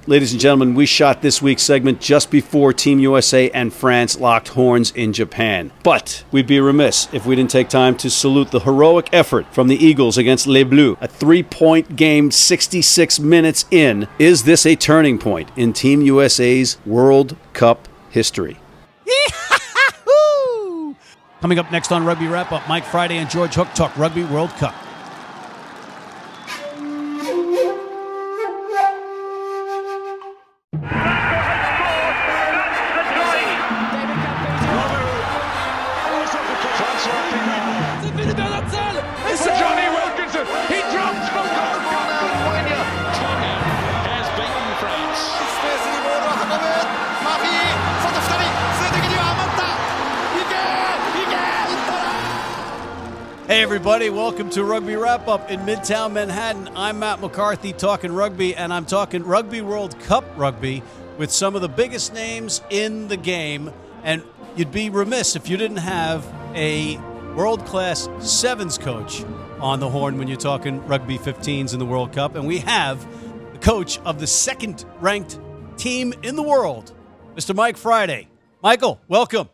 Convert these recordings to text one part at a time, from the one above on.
Ladies and gentlemen, we shot this week's segment just before Team USA and France locked horns in Japan. But we'd be remiss if we didn't take time to salute the heroic effort from the Eagles against Les Bleus. A 3-point game 66 minutes in. Is this a turning point in Team USA's World Cup history? Coming up next on Rugby Wrap Up, Mike Friday and George Hook talk Rugby World Cup. Hey everybody, welcome to Rugby Wrap Up in Midtown Manhattan. I'm Matt McCarthy talking rugby, and I'm talking Rugby World Cup rugby with some of the biggest names in the game. And you'd be remiss if you didn't have a world-class sevens coach on the horn when you're talking rugby 15s in the World Cup. And we have the coach of the second-ranked team in the world, Mr. Mike Friday. Michael, welcome.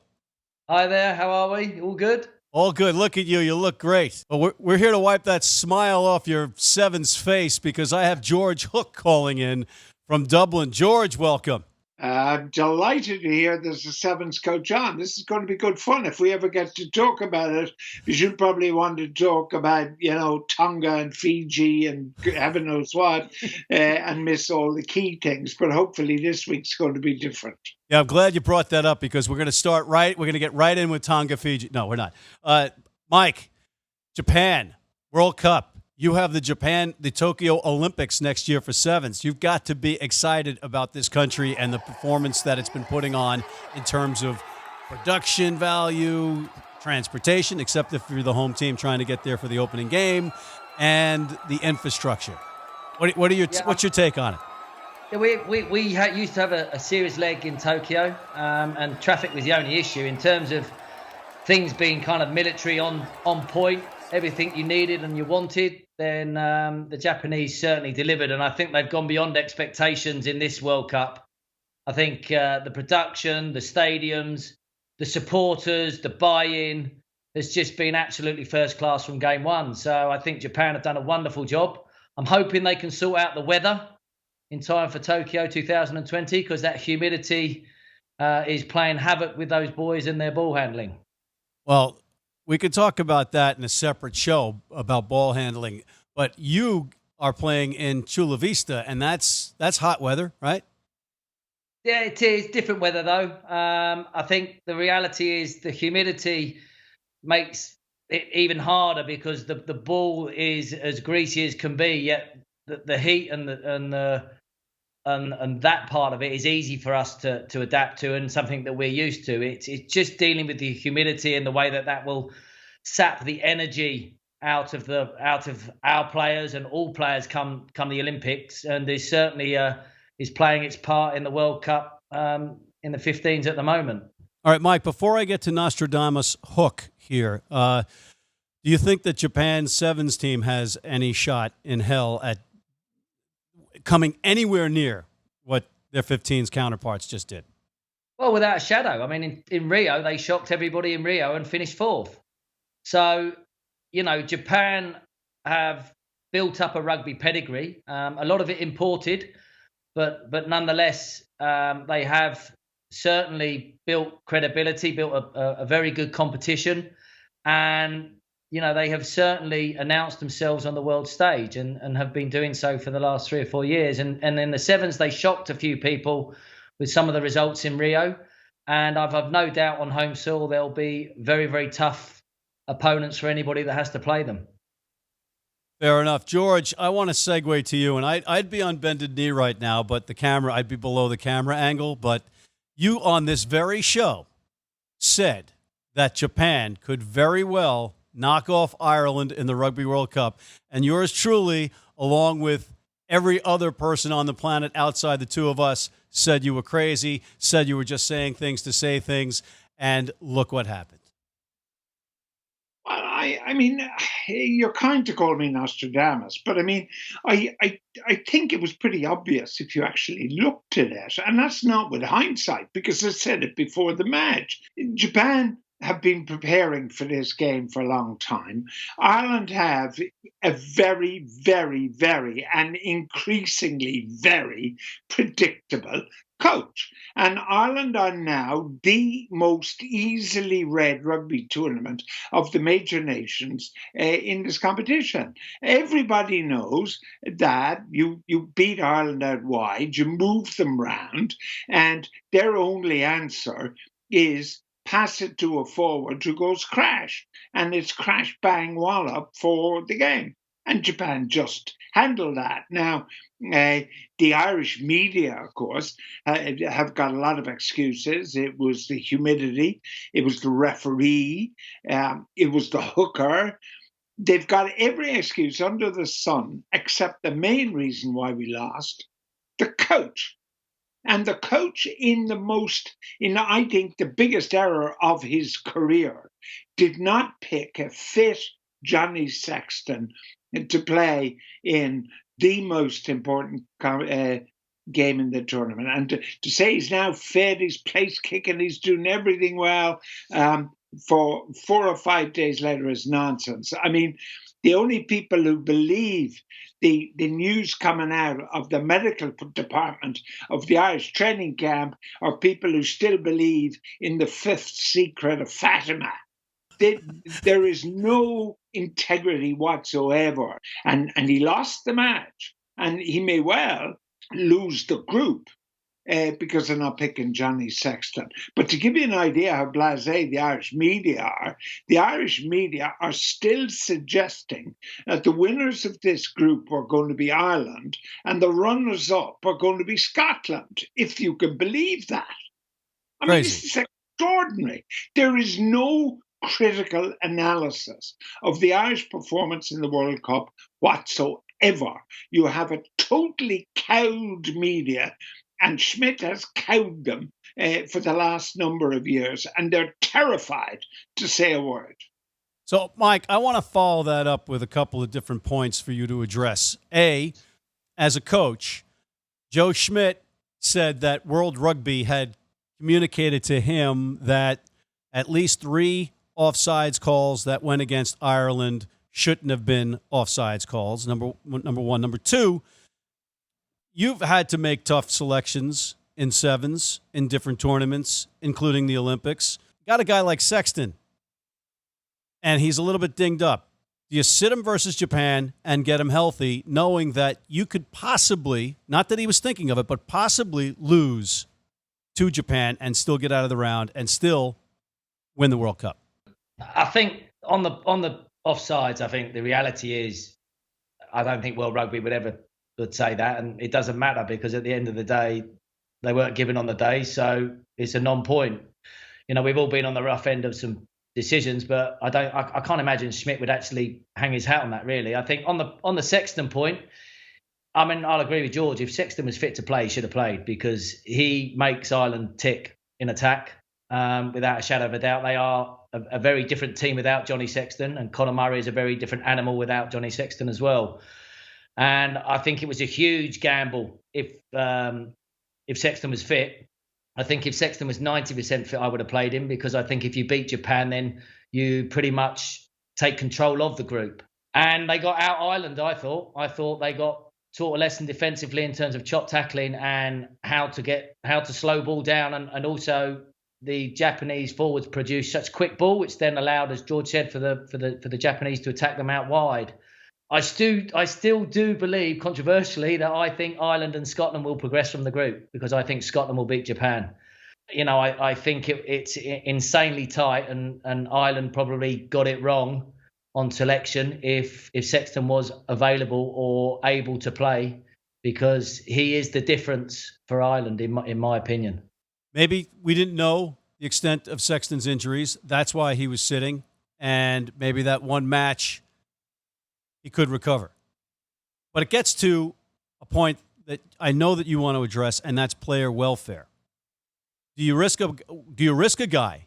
Hi there, how are we? All good? All good. Look at you. You look great. Well, we're here to wipe that smile off your sevens face because I have George Hook calling in from Dublin. George, welcome. I'm delighted to hear there's a sevens coach on. This is going to be good fun. If we ever get to talk about it, we should probably want to talk about, Tonga and Fiji and heaven knows what, and miss all the key things. But hopefully this week's going to be different. Yeah, I'm glad you brought that up because we're going to start right. We're going to get right in with Tonga, Fiji. No, we're not. Mike, Japan, World Cup. You have the Tokyo Olympics next year for sevens. You've got to be excited about this country and the performance that it's been putting on in terms of production value, transportation, except if you're the home team trying to get there for the opening game, and the infrastructure. What's your take on it? Yeah, we used to have a series leg in Tokyo, and traffic was the only issue in terms of things being kind of military on point, everything you needed and you wanted. Then the Japanese certainly delivered, and I think they've gone beyond expectations in this World Cup. I think the production, the stadiums, the supporters, the buy-in has just been absolutely first class from game one. So I think Japan have done a wonderful job. I'm hoping they can sort out the weather in time for Tokyo 2020 because that humidity is playing havoc with those boys and their ball handling. Well, we could talk about that in a separate show about ball handling, but you are playing in Chula Vista, and that's hot weather, right? Yeah, it is. Different weather, though. I think the reality is the humidity makes it even harder because the ball is as greasy as can be, yet the heat and that part of it is easy for us to adapt to and something that we're used to. It's just dealing with the humidity and the way that will sap the energy out of our players and all players come the Olympics, and there's certainly is playing its part in the World Cup in the 15s at the moment. All right, Mike, before I get to Nostradamus Hook here, do you think that Japan's sevens team has any shot in hell at coming anywhere near what their 15s counterparts just did? Well, without a shadow. I mean, in Rio, they shocked everybody in Rio and finished fourth. So, Japan have built up a rugby pedigree, a lot of it imported, but nonetheless, they have certainly built credibility, built a very good competition, and they have certainly announced themselves on the world stage and have been doing so for the last 3 or 4 years. And in the sevens, they shocked a few people with some of the results in Rio. And I've no doubt on home soil, they'll be very, very tough opponents for anybody that has to play them. Fair enough. George, I want to segue to you, and I'd be on bended knee right now, but I'd be below the camera angle. But you on this very show said that Japan could very well knock off Ireland in the Rugby World Cup. And yours truly, along with every other person on the planet outside the two of us, said you were crazy, said you were just saying things to say things, and look what happened. I mean, you're kind to call me Nostradamus, but I mean, I think it was pretty obvious if you actually looked at it, and that's not with hindsight because I said it before the match. Japan have been preparing for this game for a long time. Ireland have a very, very, very, and increasingly very predictable coach. And Ireland are now the most easily read rugby tournament of the major nations in this competition. Everybody knows that you beat Ireland out wide, you move them round, and their only answer is pass it to a forward who goes crash, and it's crash bang wallop for the game. And Japan just handled that. Now, the Irish media, of course, have got a lot of excuses. It was the humidity, it was the referee, it was the hooker. They've got every excuse under the sun except the main reason why we lost, the coach. And the coach I think, the biggest error of his career, did not pick a fit Johnny Sexton to play in the most important game in the tournament. And to say he's now fit, he's place kicking, he's doing everything well, for 4 or 5 days later is nonsense. I mean, the only people who believe the news coming out of the medical department of the Irish training camp are people who still believe in the fifth secret of Fatima. There is no integrity whatsoever. And he lost the match. And he may well lose the group because they're not picking Johnny Sexton. But to give you an idea how blasé the Irish media are still suggesting that the winners of this group are going to be Ireland and the runners-up are going to be Scotland, if you can believe that. I mean, this is extraordinary. There is no critical analysis of the Irish performance in the World Cup whatsoever. You have a totally cowed media, and Schmidt has cowed them for the last number of years, and they're terrified to say a word. So, Mike, I want to follow that up with a couple of different points for you to address. A, as a coach, Joe Schmidt said that World Rugby had communicated to him that at least 3 offsides calls that went against Ireland shouldn't have been offsides calls, number one. Number two, you've had to make tough selections in sevens in different tournaments, including the Olympics. Got a guy like Sexton, and he's a little bit dinged up. Do you sit him versus Japan and get him healthy, knowing that you could possibly, not that he was thinking of it, but possibly lose to Japan and still get out of the round and still win the World Cup? I think on the offsides, I think the reality is I don't think World Rugby would say that, and it doesn't matter because at the end of the day, they weren't given on the day, so it's a non-point. You know, we've all been on the rough end of some decisions, but I can't imagine Schmidt would actually hang his hat on that. Really, I think on the Sexton point, I mean, I'll agree with George. If Sexton was fit to play, he should have played because he makes Ireland tick in attack. Without a shadow of a doubt, they are a very different team without Johnny Sexton, and Conor Murray is a very different animal without Johnny Sexton as well. And I think it was a huge gamble if Sexton was fit. I think if Sexton was 90% fit, I would have played him because I think if you beat Japan, then you pretty much take control of the group. And they got out Ireland, I thought they got taught a lesson defensively in terms of chop tackling and how to slow ball down, and also the Japanese forwards produced such quick ball, which then allowed, as George said, for the Japanese to attack them out wide. I still do believe, controversially, that I think Ireland and Scotland will progress from the group because I think Scotland will beat Japan. You know, I think it's insanely tight, and Ireland probably got it wrong on selection if Sexton was available or able to play, because he is the difference for Ireland, in my opinion. Maybe we didn't know the extent of Sexton's injuries. That's why he was sitting, and maybe that one match he could recover. But it gets to a point that I know that you want to address, and that's player welfare. Do you risk a guy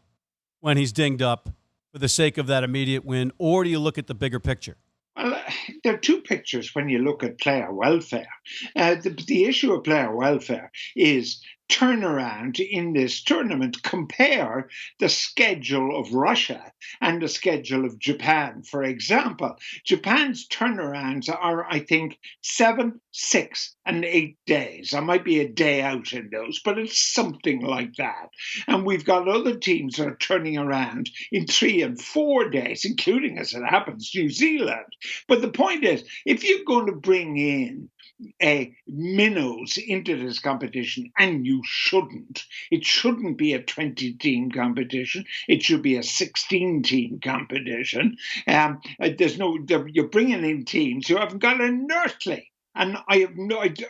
when he's dinged up for the sake of that immediate win, or do you look at the bigger picture? Well, there are two pictures when you look at player welfare. The issue of player welfare is turnaround in this tournament. Compare the schedule of Russia and the schedule of Japan, for example. Japan's turnarounds are, I think, 7, 6, and 8 days. I might be a day out in those, but it's something like that. And we've got other teams that are turning around in 3 and 4 days, including, as it happens, New Zealand. But the point is, if you're going to bring in minnows into this competition, and you shouldn't. It shouldn't be a 20-team competition. It should be a 16-team competition. You're bringing in teams who haven't got an earthly. And I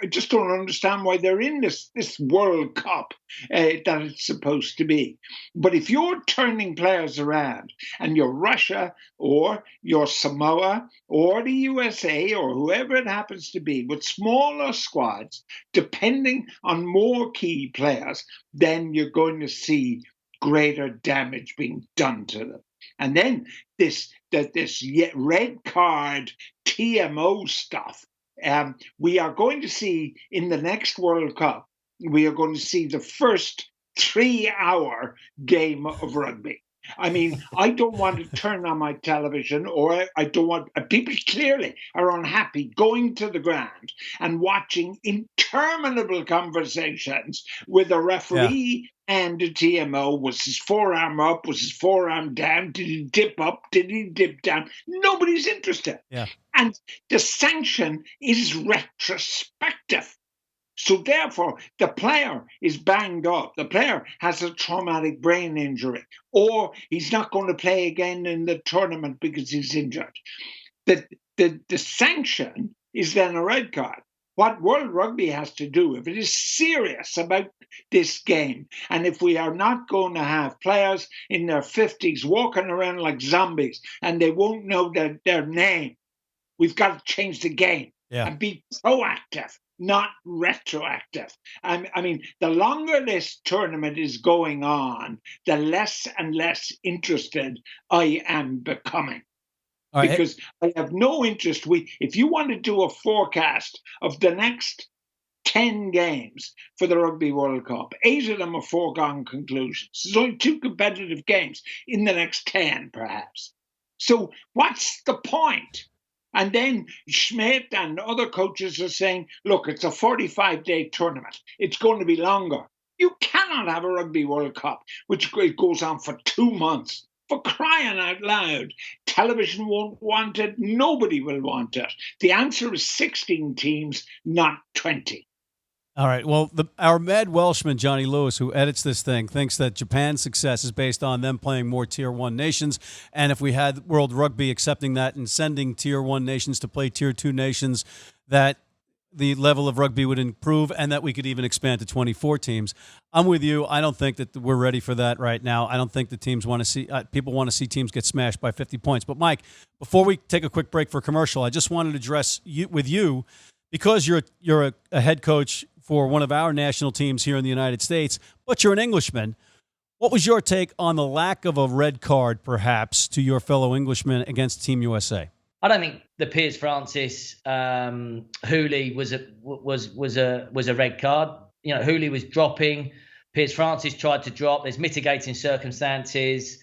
just don't understand why they're in this World Cup that it's supposed to be. But if you're turning players around and you're Russia or you're Samoa or the USA or whoever it happens to be with smaller squads, depending on more key players, then you're going to see greater damage being done to them. And then this red card TMO stuff. We are going to see in the next World Cup, we are going to see the first 3-hour game of rugby. I mean, I don't want to turn on my television, or I don't want, people clearly are unhappy going to the ground and watching interminable conversations with a referee and the TMO. Was his forearm up? Was his forearm down? Did he dip up? Did he dip down? Nobody's interested. Yeah. And the sanction is retrospective. So therefore, the player is banged up. The player has a traumatic brain injury, or he's not going to play again in the tournament because he's injured. The sanction is then a red card. What World Rugby has to do, if it is serious about this game, and if we are not going to have players in their 50s walking around like zombies and they won't know their name, we've got to change the game and be proactive, not retroactive. I mean, the longer this tournament is going on, the less and less interested I am becoming. Right. Because I have no interest. If you want to do a forecast of the next 10 games for the Rugby World Cup, 8 of them are foregone conclusions. There's only 2 competitive games in the next 10, perhaps. So what's the point? And then Schmidt and other coaches are saying, look, it's a 45-day tournament. It's going to be longer. You cannot have a Rugby World Cup, which goes on for 2 months. For crying out loud, television won't want it. Nobody will want it. The answer is 16 teams, not 20. All right. Well, our Mad Welshman, Johnny Lewis, who edits this thing, thinks that Japan's success is based on them playing more Tier 1 nations. And if we had World Rugby accepting that and sending Tier 1 nations to play Tier 2 nations, that the level of rugby would improve and that we could even expand to 24 teams. I'm with you. I don't think that we're ready for that right now. I don't think the teams want to see people want to see teams get smashed by 50 points. But, Mike, before we take a quick break for commercial, I just wanted to address with you, because you're a head coach for one of our national teams here in the United States, but you're an Englishman. What was your take on the lack of a red card, perhaps, to your fellow Englishmen against Team USA? I don't think the Piers Francis Hooley was a red card. You know, Hooley was dropping. Piers Francis tried to drop. There's mitigating circumstances.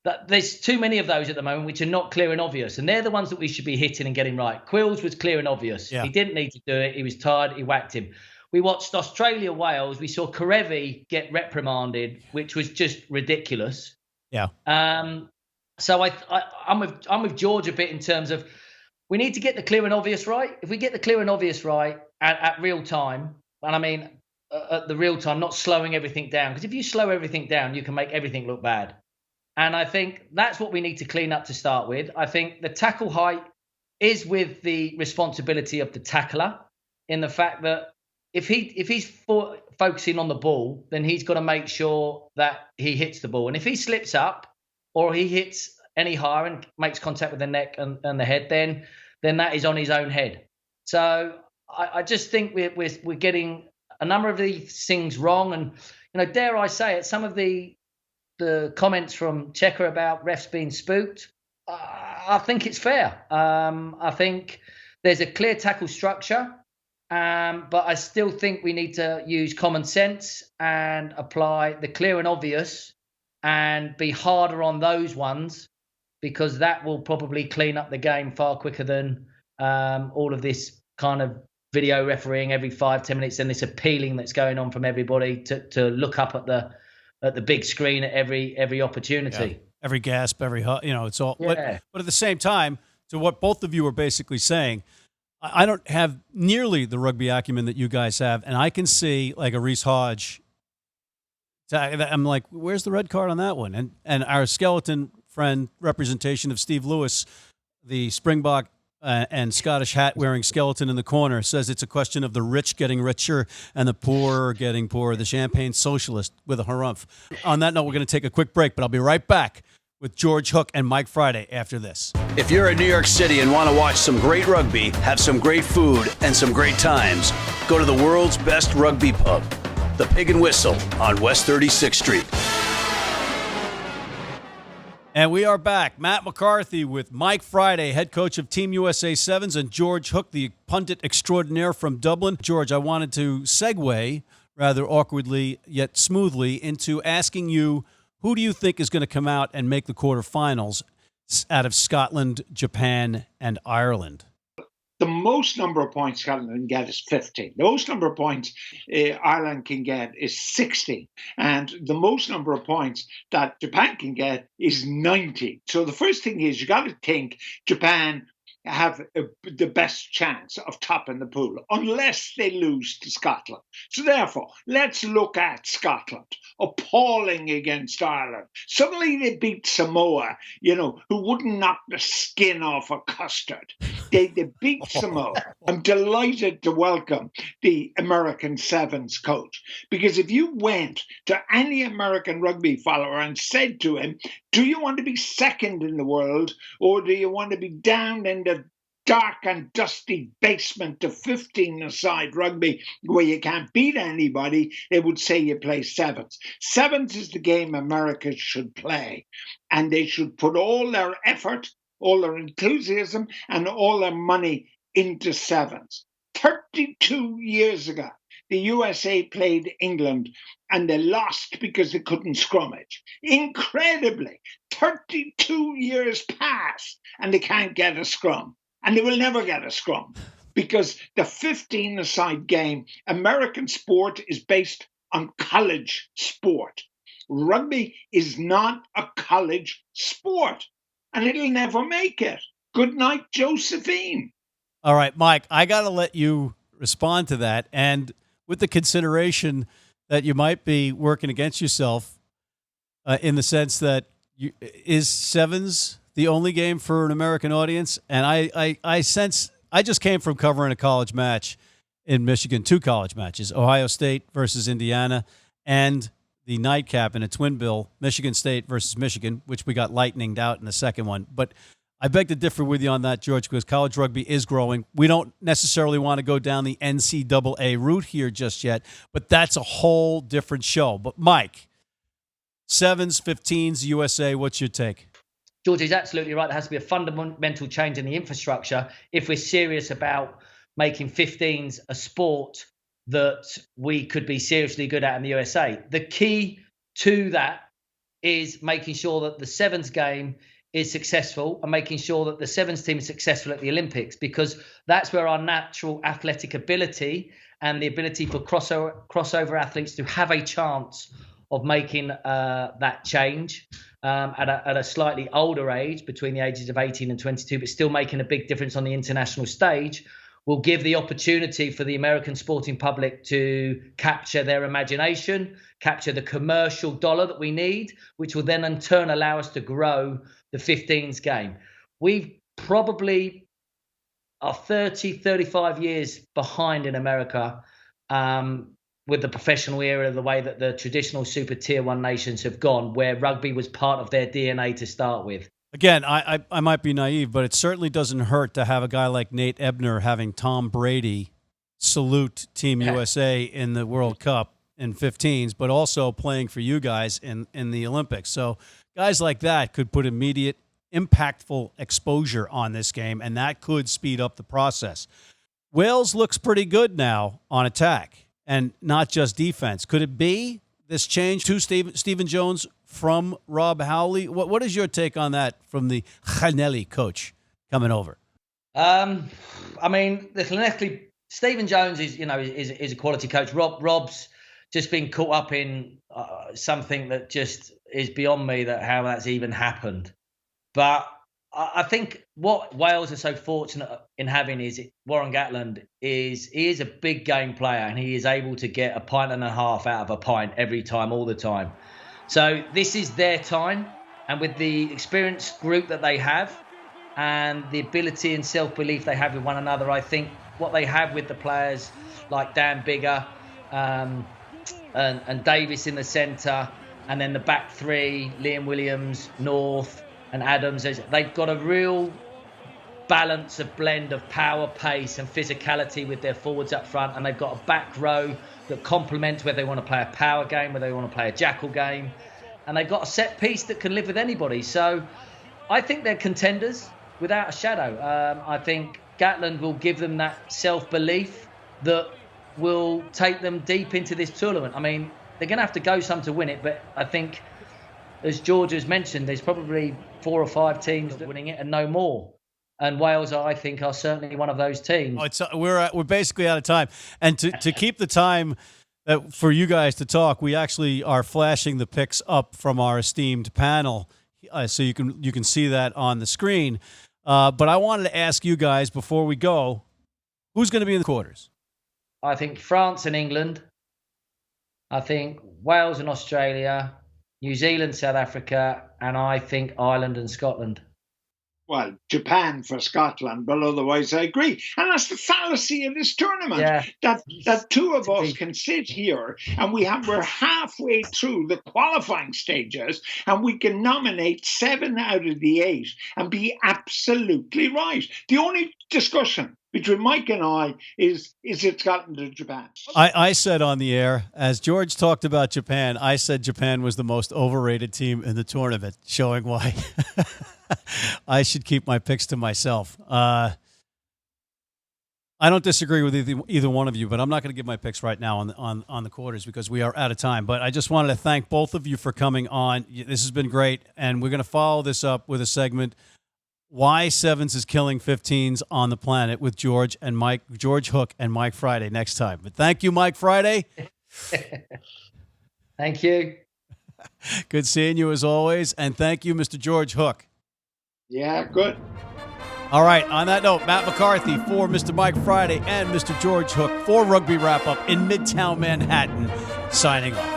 But there's too many of those at the moment which are not clear and obvious, and they're the ones that we should be hitting and getting right. Quills was clear and obvious. Yeah. He didn't need to do it. He was tired. He whacked him. We watched Australia-Wales. We saw Karevi get reprimanded, which was just ridiculous. Yeah. So I'm with George a bit in terms of we need to get the clear and obvious right. If we get the clear and obvious right at real time, and I mean at the real time, not slowing everything down, because if you slow everything down, you can make everything look bad. And I think that's what we need to clean up to start with. I think the tackle height is with the responsibility of the tackler, in the fact that if he's focusing on the ball, then he's got to make sure that he hits the ball. And if he slips up or he hits any higher and makes contact with the neck and the head, then that is on his own head. So I just think we're getting a number of these things wrong. And, you know, dare I say it, some of the the comments from Checker about refs being spooked, I think it's fair. I think there's a clear tackle structure, but I still think we need to use common sense and apply the clear and obvious and be harder on those ones, because that will probably clean up the game far quicker than all of this kind of video refereeing every 5-10 minutes and this appealing that's going on from everybody to look up at the big screen at every opportunity. Yeah. Every gasp, it's all. Yeah. But at the same time, to what both of you are basically saying, I don't have nearly the rugby acumen that you guys have, and I can see like a Reece Hodge. I'm like, where's the red card on that one? And our skeleton friend representation of Steve Lewis, the Springbok and Scottish hat wearing skeleton in the corner, says it's a question of the rich getting richer and the poor getting poorer, the champagne socialist with a harumph. On that note, we're going to take a quick break, but I'll be right back with George Hook and Mike Friday after this. If you're in New York City and want to watch some great rugby, have some great food, and some great times, go to the world's best rugby pub, the Pig and Whistle on West 36th Street. And we are back. Matt McCarthy with Mike Friday, head coach of Team USA Sevens, and George Hook, the pundit extraordinaire from Dublin. George, I wanted to segue rather awkwardly yet smoothly into asking you, who do you think is going to come out and make the quarterfinals out of Scotland, Japan, and Ireland? The most number of points Scotland can get is 50. The most number of points Ireland can get is 60. And the most number of points that Japan can get is 90. So the first thing is you got to think Japan have the best chance of topping the pool, unless they lose to Scotland. So therefore, let's look at Scotland. Appalling against Ireland. Suddenly they beat Samoa, who wouldn't knock the skin off a custard. They beat Samoa. I'm delighted to welcome the American Sevens coach, because if you went to any American rugby follower and said to him, do you want to be second in the world, or do you want to be down in the dark and dusty basement of 15-a-side rugby where you can't beat anybody, they would say you play sevens. Sevens is the game America should play, and they should put all their effort, all their enthusiasm, and all their money into sevens. 32 years ago, the USA played England and they lost because they couldn't scrummage. Incredibly, 32 years passed and they can't get a scrum. And they will never get a scrum, because the 15-a-side game, American sport, is based on college sport. Rugby is not a college sport, and it'll never make it. Good night, Josephine. All right, Mike, I got to let you respond to that. And with the consideration that you might be working against yourself in the sense that is sevens the only game for an American audience? And I sense, I just came from covering a college match in Michigan, 2 college matches, Ohio State versus Indiana, and the nightcap in a twin bill, Michigan State versus Michigan, which we got lightninged out in the second one. But I beg to differ with you on that, George, because college rugby is growing. We don't necessarily want to go down the NCAA route here just yet, but that's a whole different show. But Mike, sevens, 15s, USA, what's your take? George is absolutely right. There has to be a fundamental change in the infrastructure if we're serious about making 15s a sport that we could be seriously good at in the USA. The key to that is making sure that the sevens game is successful and making sure that the sevens team is successful at the Olympics, because that's where our natural athletic ability and the ability for crossover athletes to have a chance of making that change at a slightly older age, between the ages of 18 and 22, but still making a big difference on the international stage, will give the opportunity for the American sporting public to capture their imagination, capture the commercial dollar that we need, which will then in turn allow us to grow the 15s game. We probably are 30, 35 years behind in America with the professional era, the way that the traditional super tier 1 nations have gone, where rugby was part of their DNA to start with. Again, I might be naive, but it certainly doesn't hurt to have a guy like Nate Ebner having Tom Brady salute Team USA in the World Cup in 15s, but also playing for you guys in the Olympics. So guys like that could put immediate, impactful exposure on this game, and that could speed up the process. Wales looks pretty good now on attack and not just defense. Could it be this change to Stephen Jones from Rob Howley? What is your take on that from the Llanelli coach coming over? I mean, the Llanelli, Stephen Jones is a quality coach. Rob's just been caught up in something that just is beyond me, that how that's even happened. But I think what Wales are so fortunate in having is Warren Gatland he is a big game player, and he is able to get a pint and a half out of a pint every time, all the time. So this is their time, and with the experienced group that they have and the ability and self-belief they have with one another, I think what they have with the players like Dan Biggar and Davis in the centre, and then the back three, Liam Williams, North and Adams, they've got a real balance of blend of power, pace and physicality with their forwards up front, and they've got a back row that complements whether they want to play a power game, whether they want to play a jackal game, and they've got a set piece that can live with anybody. So I think they're contenders without a shadow. I think Gatland will give them that self-belief that will take them deep into this tournament. I mean, they're going to have to go some to win it, but I think, as George has mentioned, there's probably 4 or 5 teams that are winning it and no more. And Wales, I think, are certainly one of those teams. We're basically out of time. And to keep the time for you guys to talk, we actually are flashing the picks up from our esteemed panel, so you can see that on the screen. But I wanted to ask you guys before we go, who's going to be in the quarters? I think France and England. I think Wales and Australia, New Zealand, South Africa, and I think Ireland and Scotland. Well, Japan for Scotland, but otherwise I agree. And that's the fallacy of this tournament, that two of us can sit here and we're halfway through the qualifying stages and we can nominate 7 out of the 8 and be absolutely right. The only discussion between Mike and I is it Scotland or Japan? I said on the air, as George talked about Japan, I said Japan was the most overrated team in the tournament, showing why I should keep my picks to myself. I don't disagree with either one of you, but I'm not going to give my picks right now on the quarters because we are out of time. But I just wanted to thank both of you for coming on. This has been great, and we're going to follow this up with a segment, Why Sevens is Killing 15s on the Planet, with George Hook and Mike Friday next time. But thank you, Mike Friday. Thank you. Good seeing you as always. And thank you, Mr. George Hook. Yeah, good. All right, on that note, Matt McCarthy for Mr. Mike Friday and Mr. George Hook for Rugby Wrap Up in Midtown Manhattan, signing off.